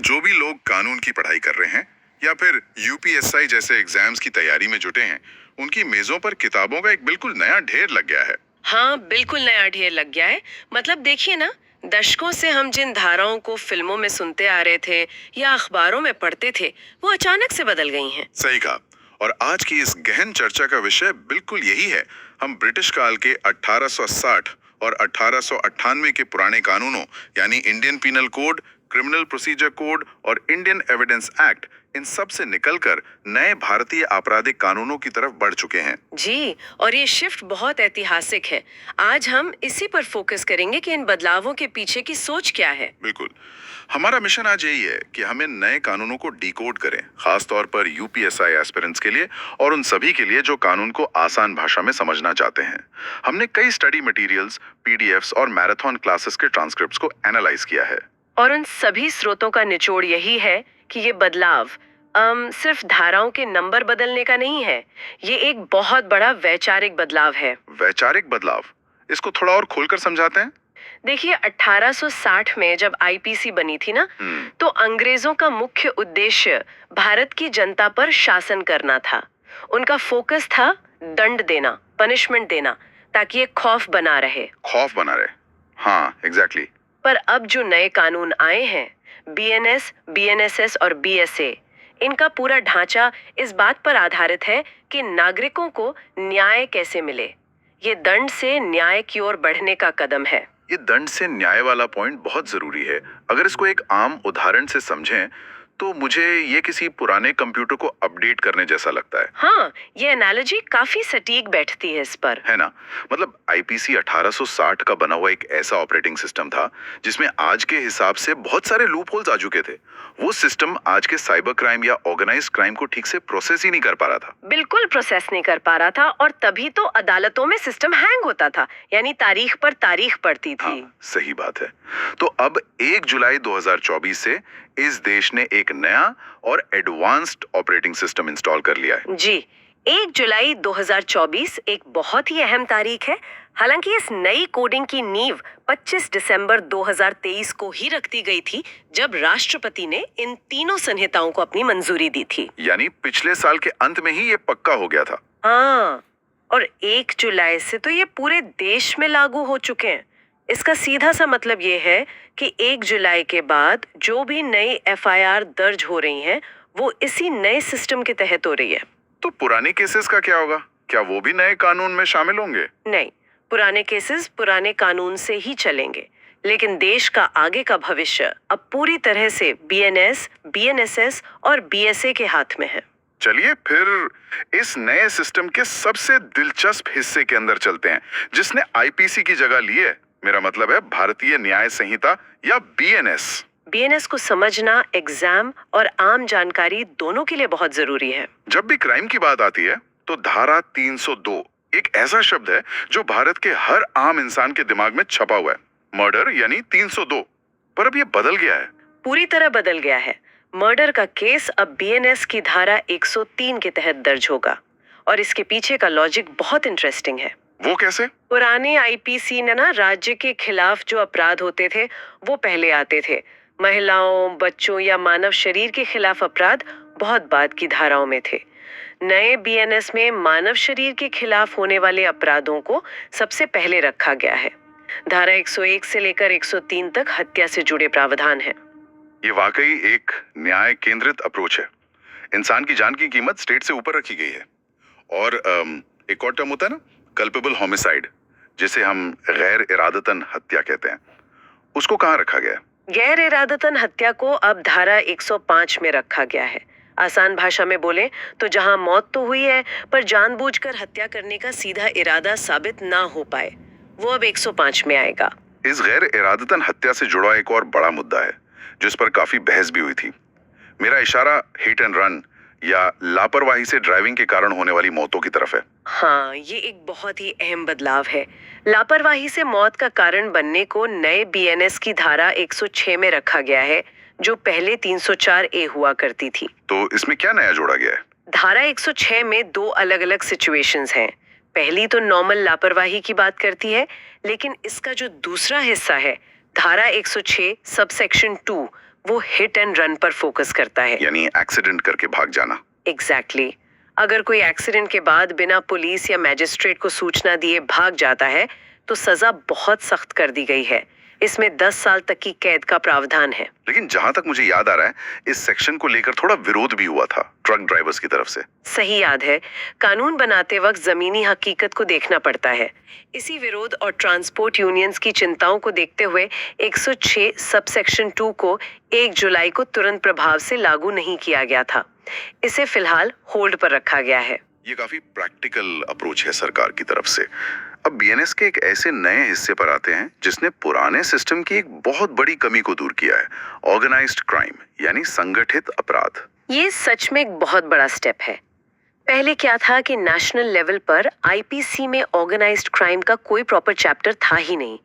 जो भी लोग कानून की पढ़ाई कर रहे हैं या फिर यूपीएसआई जैसे एग्जाम्स की तैयारी में जुटे हैं, उनकी मेजों पर किताबों का एक बिल्कुल नया ढेर लग गया है। हाँ, बिल्कुल नया ढेर लग गया है। मतलब देखिए ना, दशकों से हम जिन धाराओं को फिल्मों में सुनते आ रहे थे या अखबारों में पढ़ते थे, वो अचानक से बदल गई हैं। सही कहा। और आज की इस गहन चर्चा का विषय बिल्कुल यही है। हम ब्रिटिश काल के 1860 और 1898 के पुराने कानूनों यानी Indian penal code, criminal procedure code और इंडियन एविडेंस एक्ट, इन सब से निकलकर नए भारतीय आपराधिक कानूनों की तरफ बढ़ चुके हैं। जी, और ये शिफ्ट बहुत ऐतिहासिक है। आज हम इसी पर फोकस करेंगे कि इन बदलावों के पीछे की सोच क्या है। बिल्कुल। हमारा मिशन आज यही है कि हमें नए कानूनों को डिकोड करें, खास तौर पर यूपीएसआई एस्पिरेंट्स के लिए और उन सभी के लिए जो कानून को आसान भाषा में समझना चाहते हैं। हमने कई स्टडी मटेरियल्स, पीडीएफ्स और मैराथन क्लासेस के ट्रांसक्रिप्ट्स को एनालाइज किया है। और उन सभी स्रोतों का निचोड़ यही है कि ये बदलाव सिर्फ धाराओं के नंबर बदलने का नहीं है। ये एक बहुत बड़ा वैचारिक बदलाव है। वैचारिक बदलाव, इसको थोड़ा और खोलकर समझाते हैं। देखिए, 1860 में जब आईपीसी बनी थी ना, तो अंग्रेजों का मुख्य उद्देश्य भारत की जनता पर शासन करना था। उनका फोकस था दंड देना, पनिशमेंट देना, ताकि एक खौफ बना रहे। खौफ बना रहे, हाँ एग्जैक्टली। पर अब जो नए कानून आए हैं, बीएनएस, बीएनएसएस और बीएसए, इनका पूरा ढांचा इस बात पर आधारित है कि नागरिकों को न्याय कैसे मिले। ये दंड से न्याय की ओर बढ़ने का कदम है। ये दंड से न्याय वाला पॉइंट बहुत जरूरी है। अगर इसको एक आम उदाहरण से समझें तो मुझे ये किसी पुराने कंप्यूटर को अपडेट करने जैसा लगता है। हाँ, ये एनालॉजी काफी सटीक बैठती है इस पर। है ना? मतलब आईपीसी 1860 का बना हुआ एक ऐसा ऑपरेटिंग सिस्टम था जिसमें आज के हिसाब से बहुत सारे लूप होल्स आ चुके थे। वो सिस्टम आज के साइबर क्राइम या ऑर्गेनाइज्ड क्राइम को ठीक से प्रोसेस ही नहीं कर पा रहा था। बिल्कुल प्रोसेस नहीं कर पा रहा था, और तभी तो अदालतों में सिस्टम हैंग होता था, यानी तारीख पर तारीख पड़ती थी। हाँ, सही बात है। तो अब 1 जुलाई 2024 से इस देश ने एक नया और एडवांस्ड ऑपरेटिंग सिस्टम इंस्टॉल कर लिया है। जी, 1 जुलाई 2024 एक बहुत ही अहम तारीख है। हालांकि इस नई कोडिंग की नींव 25 दिसंबर 2023 को ही रख दी गई थी, जब राष्ट्रपति ने इन तीनों संहिताओं को अपनी मंजूरी दी थी। यानी पिछले साल के अंत में ही ये पक्का हो गया था। हाँ, और 1 जुलाई से तो ये पूरे देश में लागू हो चुके हैं। इसका सीधा सा मतलब ये है कि 1 जुलाई के बाद जो भी नई एफआईआर दर्ज हो रही हैं, वो इसी नए सिस्टम के तहत हो रही है। तो पुराने केसेस का क्या होगा? क्या वो भी नए कानून में शामिल होंगे? नहीं, पुराने केसेस पुराने कानून से ही चलेंगे, लेकिन देश का आगे का भविष्य अब पूरी तरह से बीएनएस, बीएनएसएस और बीएसए के हाथ में है। चलिए फिर इस नए सिस्टम के सबसे दिलचस्प हिस्से के अंदर चलते हैं, जिसने आईपीसी की जगह ली है। मेरा मतलब है भारतीय न्याय संहिता या बीएनएस। बीएनएस को समझना एग्जाम और आम जानकारी दोनों के लिए बहुत जरूरी है। जब भी क्राइम की बात आती है तो धारा 302 एक ऐसा शब्द है जो भारत के हर आम इंसान के दिमाग में छपा हुआ है। मर्डर यानी 302। पर अब ये बदल गया है। पूरी तरह बदल गया है। मर्डर का केस अब बीएनएस की धारा 103 के तहत दर्ज होगा, और इसके पीछे का लॉजिक बहुत इंटरेस्टिंग है। वो कैसे? पुराने आईपीसी ने ना, राज्य के खिलाफ जो अपराध होते थे वो पहले आते थे। महिलाओं, बच्चों या मानव शरीर के खिलाफ अपराध बहुत बाद की धाराओं में थे। नए बीएनएस में मानव शरीर के खिलाफ होने वाले अपराधों को सबसे पहले रखा गया है। धारा 101 से लेकर 103 तक हत्या से जुड़े प्रावधान हैं। ये वाकई एक न्याय केंद्रित अप्रोच है। इंसान की जान की कीमत स्टेट से ऊपर रखी गई है। और एक और टर्म होता है ना, कल्पेबल होमिसाइड, जिसे हम गैर इरादतन हत्या कहते हैं, उसको कहाँ रखा गया है? गैर इरादतन हत्या को अब धारा 105 में रखा गया है। आसान भाषा में बोले तो जहां मौत तो हुई है, पर जानबूझकर हत्या करने का सीधा इरादा साबित ना हो पाए, वो अब 105 में आएगा। इस गैर इरादतन हत्या से जुड़ा एक और बड़ा मुद्दा है जिस पर काफी बहस भी हुई थी। मेरा इशारा हिट एंड रन या लापरवाही से ड्राइविंग के कारण होने वाली मौतों की तरफ है। हाँ, ये एक बहुत ही अहम बदलाव है। लापरवाही से मौत का कारण बनने को नए बीएनएस की धारा 106 में रखा गया है, जो पहले 304 ए हुआ करती थी। तो इसमें क्या नया जोड़ा गया है? धारा 106 में दो अलग अलग सिचुएशंस हैं। पहली तो नॉर्मल लापरवाही की बात करती है, लेकिन इसका जो दूसरा हिस्सा है, धारा 106 सबसेक्शन 2, वो हिट एंड रन पर फोकस करता है। यानी एक्सीडेंट करके भाग जाना। एग्जैक्टली अगर कोई एक्सीडेंट के बाद बिना पुलिस या मैजिस्ट्रेट को सूचना दिए भाग जाता है तो सजा बहुत सख्त कर दी गई है। इसमें 10 साल तक की कैद का प्रावधान है। लेकिन जहां तक मुझे याद आ रहा है, इस सेक्शन को लेकर थोड़ा विरोध भी हुआ था ट्रक ड्राइवर्स की तरफ से। सही याद है। कानून बनाते वक्त जमीनी हकीकत को देखना पड़ता है। इसी विरोध और ट्रांसपोर्ट यूनियंस की चिंताओं को देखते हुए 106 सब सेक्शन 2 को 1 जुलाई को तुरंत प्रभाव से लागू नहीं किया गया था। इसे फिलहाल होल्ड पर रखा गया है। ये काफी प्रैक्टिकल अप्रोच है सरकार की तरफ से। अब बीएनएस के एक ऐसे नए हिस्से पर आते हैं जिसने पुराने सिस्टम की एक बहुत बड़ी कमी को दूर किया है, ऑर्गेनाइज्ड क्राइम यानी संगठित अपराध। ये सच में एक बहुत बड़ा स्टेप है। पहले क्या था कि नेशनल लेवल पर आईपीसी में ऑर्गेनाइज्ड क्राइम का कोई प्रॉपर चैप्टर था ही नहीं।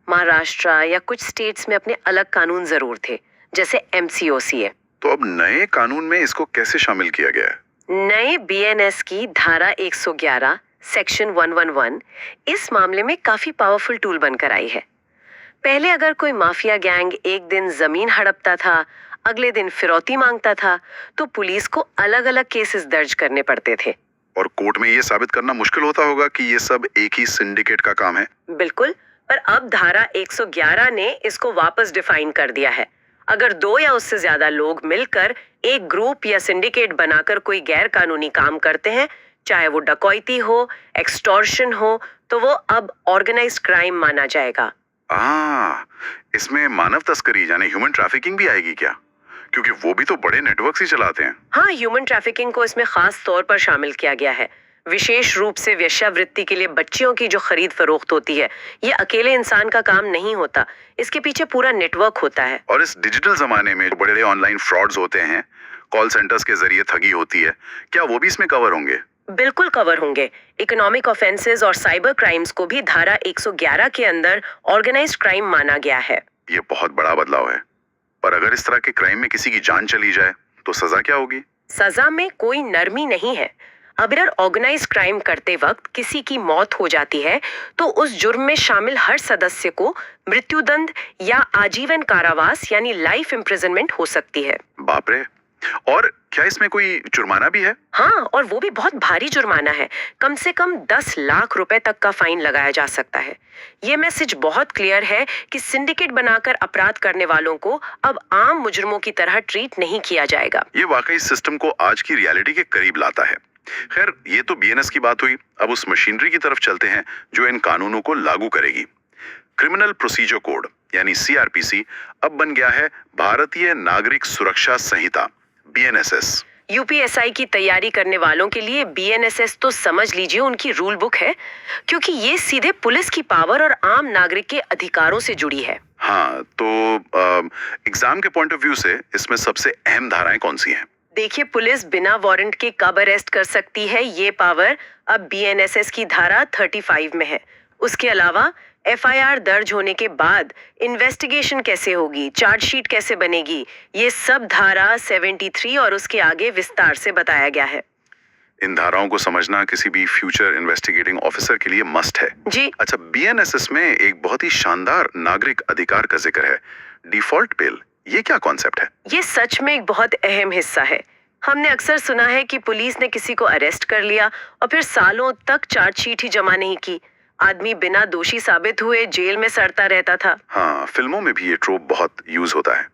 महाराष्ट्र या कुछ स्टेट्स में अपने अलग कानून जरूर थे, जैसे एमसीओसी है। तो अब नए कानून में इसको कैसे शामिल किया गया है? नए बीएनएस की धारा 111 सेक्शन 111 इस मामले में काफी पावरफुल टूल बनकर आई है। पहले अगर कोई माफिया गैंग एक दिन जमीन हड़पता था, अगले दिन फिरौती मांगता था, तो पुलिस को अलग अलग केसेस दर्ज करने पड़ते थे। और कोर्ट में ये साबित करना मुश्किल होता होगा कि ये सब एक ही सिंडिकेट का काम है। बिल्कुल, पर अब धारा 111 ने इसको वापस डिफाइन कर दिया है। अगर 2 या उससे ज्यादा लोग मिलकर एक ग्रुप या सिंडिकेट बनाकर कोई गैर कानूनी काम करते हैं, चाहे वो डकैती हो, एक्सटॉर्शन हो, तो वो अब ऑर्गेनाइज्ड क्राइम माना जाएगा। इसमें मानव तस्करी यानी ह्यूमन ट्रैफिकिंग भी आएगी क्या? क्योंकि वो भी तो बड़े नेटवर्क्स ही चलाते हैं। हाँ, ह्यूमन ट्रैफिकिंग को इसमें खास तौर पर शामिल किया गया है। विशेष रूप से वेश्यावृत्ति के लिए बच्चियों की जो खरीद फरोख्त होती है, ये अकेले इंसान का काम नहीं होता, इसके पीछे पूरा नेटवर्क होता है। और इस डिजिटल जमाने में बड़े बड़े ऑनलाइन फ्रॉड्स होते हैं, कॉल सेंटर्स के जरिए ठगी होती है, क्या वो भी इसमें कवर होंगे? बिल्कुल कवर होंगे। इकोनॉमिक ऑफेंसेस और साइबर क्राइम्स को भी धारा 111 के अंदर ऑर्गेनाइज्ड क्राइम माना गया है। ये बहुत बड़ा बदलाव है। पर अगर इस तरह के क्राइम में किसी की जान चली जाए तो सजा क्या होगी? सजा में कोई नरमी नहीं है। अगर ऑर्गेनाइज्ड क्राइम करते वक्त किसी की मौत हो जाती है तो उस जुर्म में शामिल हर सदस्य को मृत्युदंड या आजीवन कारावास यानी लाइफ इम्प्रिजनमेंट हो सकती है। बाप रे! और क्या इसमें कोई जुर्माना भी है? हाँ, और वो भी बहुत भारी जुर्माना है। कम से कम 10 लाख रुपए तक का फाइन लगाया जा सकता है। ये मैसेज बहुत क्लियर है कि सिंडिकेट बनाकर अपराध करने वालों को अब आम मुजरिमों की तरह ट्रीट नहीं किया जाएगा। ये वाकई सिस्टम को आज की रियलिटी के करीब लाता है। खैर, ये तो बीएनएस की बात हुई। अब उस मशीनरी की तरफ चलते हैं जो इन कानूनों को लागू करेगी। क्रिमिनल प्रोसीजर कोड यानी सीआरपीसी अब बन गया है भारतीय नागरिक सुरक्षा संहिता, बीएनएसएस। यूपीएसआई की तैयारी करने वालों के लिए बीएनएसएस तो समझ लीजिए उनकी रूल बुक है, क्योंकि ये सीधे पुलिस की पावर और आम नागरिक के अधिकारों से जुड़ी है। हाँ, तो एग्जाम के पॉइंट ऑफ व्यू से इसमें सबसे अहम धाराएं कौन सी हैं? देखिए, पुलिस बिना वारंट के कब अरेस्ट कर सकती है, ये पावर अब बीएनएसएस की धारा 35 में है। उसके अलावा एफआईआर दर्ज होने के बाद इन्वेस्टिगेशन कैसे होगी, चार्जशीट कैसे बनेगी, ये सब धारा 73 और उसके आगे विस्तार से बताया गया है। इन धाराओं को समझना किसी भी फ्यूचर इन्वेस्टिगेटिंग ऑफिसर के लिए मस्ट है। जी। अच्छा, बीएनएसएस में एक बहुत ही शानदार नागरिक अधिकार का जिक्र है, डिफॉल्ट बेल। ये क्या कॉन्सेप्ट है? ये सच में एक बहुत अहम हिस्सा है। हमने अक्सर सुना है कि पुलिस ने किसी को अरेस्ट कर लिया और फिर सालों तक चार्जशीट ही जमा नहीं की। आदमी बिना दोषी साबित हुए जेल में सड़ता रहता था। हाँ, फिल्मों में भी ये ट्रोप बहुत यूज होता है।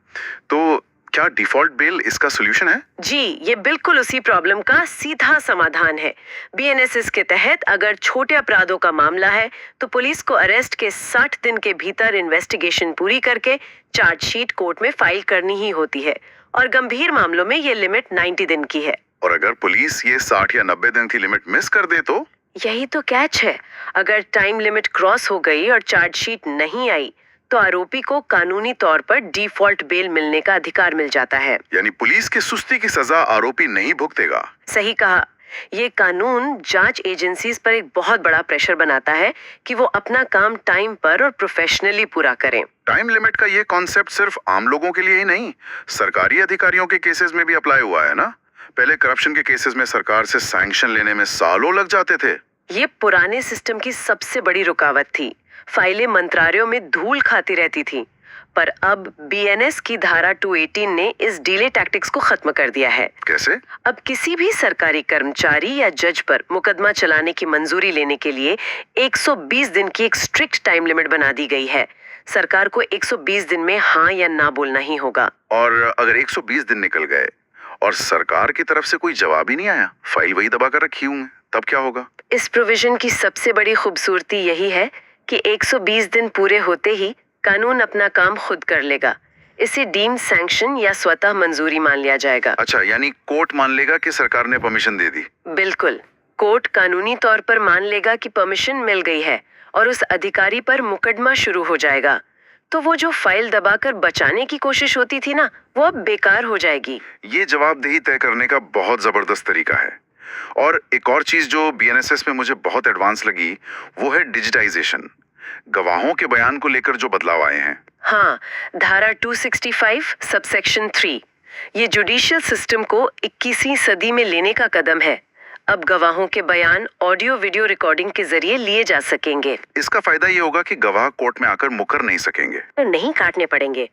तो क्या डिफॉल्ट बेल इसका सोल्यूशन है? जी, ये बिल्कुल उसी प्रॉब्लम का सीधा समाधान है। बीएनएसएस के तहत अगर छोटे अपराधों का मामला है तो पुलिस को अरेस्ट के 60 दिन के भीतर इन्वेस्टिगेशन पूरी करके चार्जशीट कोर्ट में फाइल करनी ही होती है, और गंभीर मामलों में ये लिमिट 90 दिन की है। और अगर पुलिस ये 60 या 90 दिन की लिमिट मिस कर दे तो? यही तो कैच है। अगर टाइम लिमिट क्रॉस हो गई और चार्जशीट नहीं आई तो आरोपी को कानूनी तौर पर डिफॉल्ट बेल मिलने का अधिकार मिल जाता है। यानी पुलिस की सुस्ती की सजा आरोपी नहीं भुगतेगा। सही कहा। ये कानून जांच एजेंसीज पर एक बहुत बड़ा प्रेशर बनाता है कि वो अपना काम टाइम पर और प्रोफेशनली पूरा करें। टाइम लिमिट का ये कॉन्सेप्ट सिर्फ आम लोगों के लिए ही नहीं, सरकारी अधिकारियों के केसेस में भी अप्लाई हुआ है ना। पहले करप्शन के केसेस में सरकार से सैंक्शन लेने में सालों लग जाते थे। ये पुराने सिस्टम की सबसे बड़ी रुकावट थी। फाइलें मंत्रालयों में धूल खाती रहती थी। पर अब बीएनएस की धारा 218 ने इस डिले टैक्टिक्स को खत्म कर दिया है। कैसे? अब किसी भी सरकारी कर्मचारी या जज पर मुकदमा चलाने की मंजूरी लेने के लिए 120 दिन की एक स्ट्रिक्ट टाइम लिमिट बना दी गई है। सरकार को 120 दिन में हाँ या ना बोलना ही होगा। और अगर 120 दिन निकल गए और सरकार की तरफ से कोई जवाब ही नहीं आया, फाइल वही दबा कर रखी हूं, तब क्या होगा? इस प्रोविजन की सबसे बड़ी खूबसूरती यही है कि 120 दिन पूरे होते ही कानून अपना काम खुद कर लेगा। इसे डीम्ड सैंक्शन या स्वतः मंजूरी मान लिया जाएगा। अच्छा, यानी कोर्ट मान लेगा कि सरकार ने परमिशन दे दी। बिल्कुल, कोर्ट कानूनी तौर पर मान लेगा कि परमिशन मिल गई है और उस अधिकारी पर मुकदमा शुरू हो जाएगा। तो वो जो फाइल दबाकर बचाने की कोशिश होती थी ना, वो अब बेकार हो जाएगी। ये जवाबदेही तय करने का बहुत जबरदस्त तरीका है। और एक और चीज जो बीएनएसएस में मुझे बहुत एडवांस लगी, वो है डिजिटाइजेशन। गवाहों के बयान को लेकर जो बदलाव आए हैं। हाँ, धारा 265 सबसेक्शन 3 ये जुडिशियल सिस्टम को 21वीं सदी में लेने का कदम है। अब गवाहों के बयान ऑडियो वीडियो रिकॉर्डिंग के जरिए लिए जा सकेंगे। इसका फायदा ये होगा कि गवाह कोर्ट में आकर मुकर नहीं सकेंगे, नहीं काटने पड़ेंगे।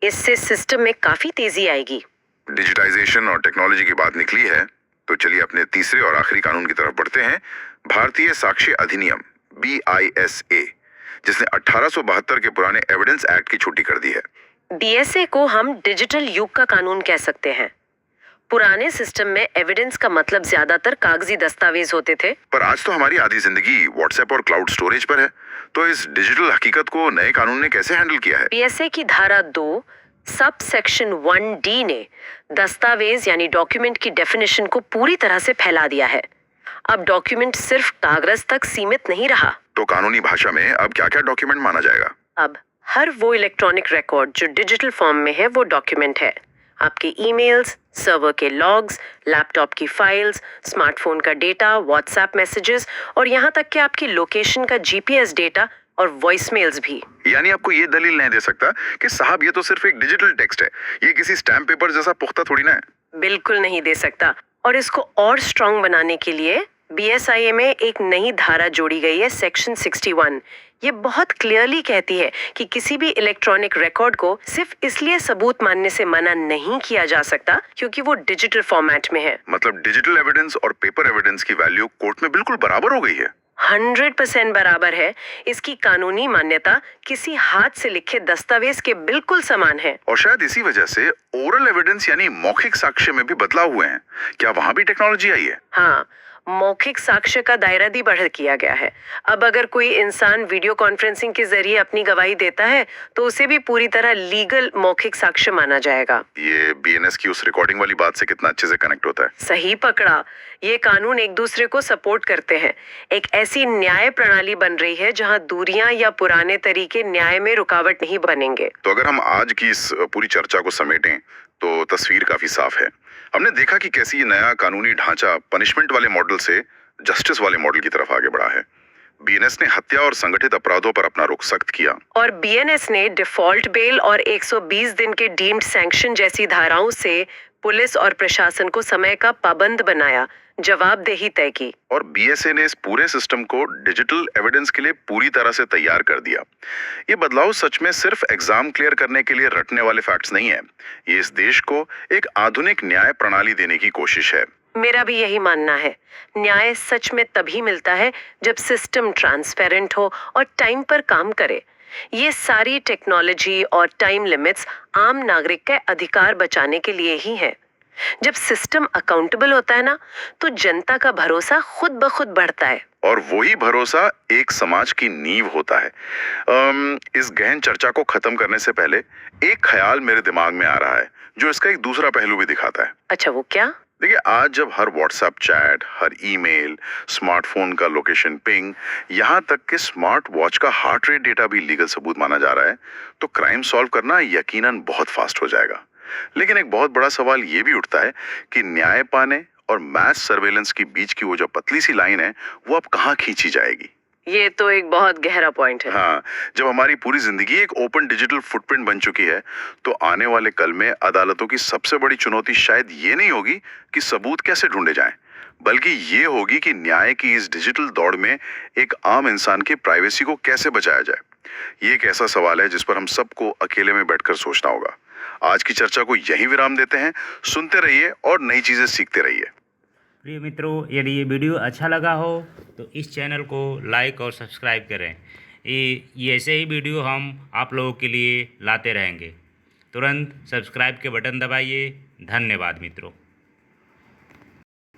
इससे सिस्टम में काफी तेजी आएगी। डिजिटाइजेशन और टेक्नोलॉजी की बात निकली है, तो चलिए अपने तीसरे और आखिरी कानून की तरफ बढ़ते हैं। भारतीय साक्ष्य अधिनियम BISA, जिसने 1872 के पुराने एविडेंस एक्ट की छुट्टी कर दी है। BSA को हम डिजिटल युग का कानून कह सकते हैं। पुराने सिस्टम में एविडेंस का मतलब ज्यादातर कागजी दस्तावेज होते थे। पर आज तो हमारी आधी जिंदगी व्हाट्सएप और क्लाउड स्टोरेज पर है, तो इस डिजिटल हकीकत को नए कानून ने कैसे हैंडल किया है? BSA की धारा 2 सब सेक्शन 1D ने दस्तावेज यानी डॉक्यूमेंट की डेफिनेशन को पूरी तरह से फैला दिया है। अब डॉक्यूमेंट सिर्फ कागज तक सीमित नहीं रहा। तो कानूनी भाषा में अब क्या क्या डॉक्यूमेंट माना जाएगा? अब हर वो इलेक्ट्रॉनिक रिकॉर्ड जो डिजिटल फॉर्म में है वो डॉक्यूमेंट है। आपके ईमेल्स, सर्वर के लॉग्स, लैपटॉप की फाइल्स, स्मार्टफोन का डेटा, व्हाट्सएप मैसेजेस और यहाँ तक कि आपकी लोकेशन का GPS डेटा और वॉइसमेल्स भी। यानी आपको ये दलील नहीं दे सकता कि साहब ये तो सिर्फ एक डिजिटल टेक्स्ट है, ये किसी स्टैम्प पेपर जैसा पुख्ता थोड़ी ना है। बिल्कुल नहीं दे सकता। और इसको और स्ट्रांग बनाने के लिए BSIA में एक नई धारा जोड़ी गई है, सेक्शन 61। ये बहुत क्लियरली कहती है कि किसी भी इलेक्ट्रॉनिक रिकॉर्ड को सिर्फ इसलिए सबूत मानने से मना नहीं किया जा सकता क्योंकि वो डिजिटल फॉर्मेट में है। मतलब डिजिटल एविडेंस और पेपर एविडेंस की वैल्यू कोर्ट में बिल्कुल बराबर हो गई है। 100% बराबर है। इसकी कानूनी मान्यता किसी हाथ से लिखे दस्तावेज के बिल्कुल समान है। और शायद इसी वजह से ओरल एविडेंस यानी मौखिक साक्ष्य में भी बदलाव हुए हैं। क्या वहां भी टेक्नोलॉजी आई है? हाँ, मौखिक साक्ष्य का दायरा भी बढ़ किया गया है। अब अगर कोई इंसान वीडियो कॉन्फ्रेंसिंग के जरिए अपनी गवाही देता है तो उसे भी पूरी तरह लीगल मौखिक साक्ष्य माना जाएगा। ये BNS की उस रिकॉर्डिंग वाली बात से कितना अच्छे से कनेक्ट होता है। सही पकड़ा। ये कानून एक दूसरे को सपोर्ट करते हैं। एक ऐसी न्याय प्रणाली बन रही है जहां दूरियां या पुराने तरीके न्याय में रुकावट नहीं बनेंगे। तो अगर हम आज की इस पूरी चर्चा को समेटें तो तस्वीर काफी साफ है। हमने देखा कि कैसे ये नया कानूनी ढांचा पनिशमेंट वाले मॉडल से जस्टिस वाले मॉडल की तरफ आगे बढ़ा है। BNS ने हत्या और संगठित अपराधों पर अपना रुख सख्त किया और BNS ने डिफॉल्ट बेल और 120 दिन के डीम्ड सैंक्शन जैसी धाराओं से पुलिस और प्रशासन को समय का पाबंद बनाया, जवाबदेही तय की। और BSA ने इस पूरे सिस्टम को डिजिटल एविडेंस के लिए पूरी तरह से तैयार कर दिया। ये बदलाव सच में सिर्फ एग्जाम क्लियर करने के लिए रटने वाले फैक्ट्स नहीं है। ये इस देश को एक आधुनिक न्याय प्रणाली देने की कोशिश है। मेरा भी यही मानना है। न्याय सच में तभी मिलता है जब सिस्टम ट्रांसपेरेंट हो और टाइम पर काम करे। ये सारी टेक्नोलॉजी और टाइम लिमिट्स आम नागरिक के अधिकार बचाने के लिए ही है। जब सिस्टम अकाउंटेबल होता है ना, तो जनता का भरोसा खुद ब खुद बढ़ता है। और वही भरोसा एक समाज की नींव होता है। इस गहन चर्चा को खत्म करने से पहले एक ख्याल मेरे दिमाग में आ रहा है जो इसका एक दूसरा पहलू भी दिखाता है। अच्छा, वो क्या? देखिए, आज जब हर व्हाट्सएप चैट, हर ईमेल, स्मार्टफोन का लोकेशन पिंग, यहाँ तक कि स्मार्ट वॉच का हार्ट रेट डेटा भी लीगल सबूत माना जा रहा है, तो क्राइम सॉल्व करना यकीनन बहुत फास्ट हो जाएगा। लेकिन एक बहुत बड़ा सवाल ये भी उठता है कि न्याय पाने और मैस सर्वेलेंस के बीच की वो जो पतली सी लाइन है, वो अब कहाँ खींची जाएगी? ये तो एक बहुत गहरा पॉइंट है। हाँ, जब हमारी पूरी जिंदगी एक ओपन डिजिटल फुटप्रिंट बन चुकी है, तो आने वाले कल में अदालतों की सबसे बड़ी चुनौती शायद ये नहीं होगी कि सबूत कैसे ढूंढे जाएं, बल्कि ये होगी कि न्याय की इस डिजिटल दौड़ में एक आम इंसान की प्राइवेसी को कैसे बचाया जाए। ये एक ऐसा सवाल है जिस पर हम सबको अकेले में बैठकर सोचना होगा। आज की चर्चा को यहीं विराम देते हैं। सुनते रहिए और नई चीजें सीखते रहिए। प्रिय मित्रों, यदि ये वीडियो अच्छा लगा हो तो इस चैनल को लाइक और सब्सक्राइब करें। ये ऐसे ही वीडियो हम आप लोगों के लिए लाते रहेंगे। तुरंत सब्सक्राइब के बटन दबाइए। धन्यवाद मित्रों।